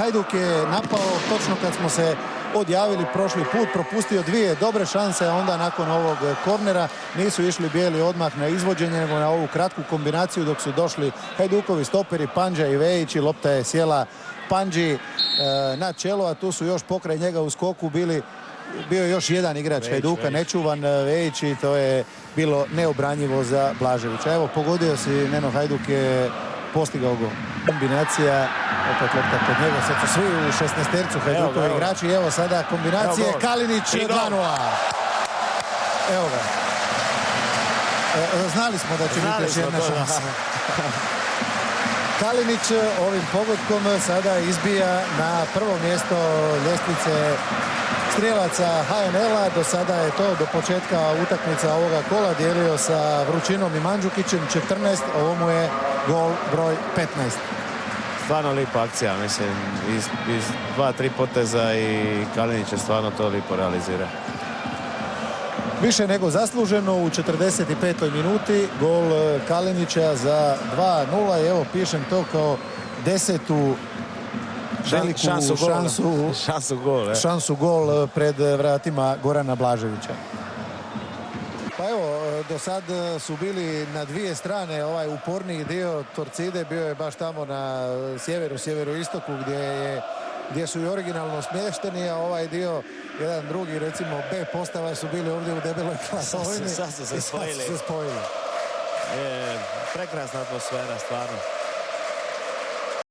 Hajduk je napao točno kad smo se odjavili prošli put, propustio dvije dobre šanse, a onda nakon ovog kornera nisu išli bijeli odmah na izvođenje, nego na ovu kratku kombinaciju dok su došli Hajdukovi stoperi Pandža i Vejić i lopta je sjela Pandži na čelo, a tu su još pokraj njega u skoku bio još jedan igrač Hajduka, nečuvan Vejić, i to je bilo neobranjivo za Blaževića. Evo, pogodio si Neno, Hajduk je postigao gol. Kombinacija, opet lopta kod njega, sad su svi u 16-tercu Hajdukovi igrači. Evo sada kombinacije, Kalinić 2:0. Evo ga. Znali smo da će biti još jedna šansa. Kalinić ovim pogodkom sada izbija na prvo mjesto ljestvice strijelaca HNL-a. Do sada je to do početka utakmica ovoga kola dijelio sa Vrućinom i Mandžukićem 14, ovo mu je gol broj 15. Stvarno lipa akcija, mislim, iz 2-3 poteza i Kalinić je stvarno to lipo realizira. Više nego zasluženo u 45. minuti gol Kalinića za 2:0 i evo pišem to kao 10. veliku šansu gol pred vratima Gorana Blaževića. Pa evo, do sad su bili na dvije strane. Ovaj uporniji dio Torcide bio je baš tamo na sjeveroistoku gdje su i originalno smješteni, a ovaj dio, jedan drugi, recimo B postava, su bili ovdje u Debeloj Klatovini. Sad su se spojili. Prekrasna atmosfera, stvarno.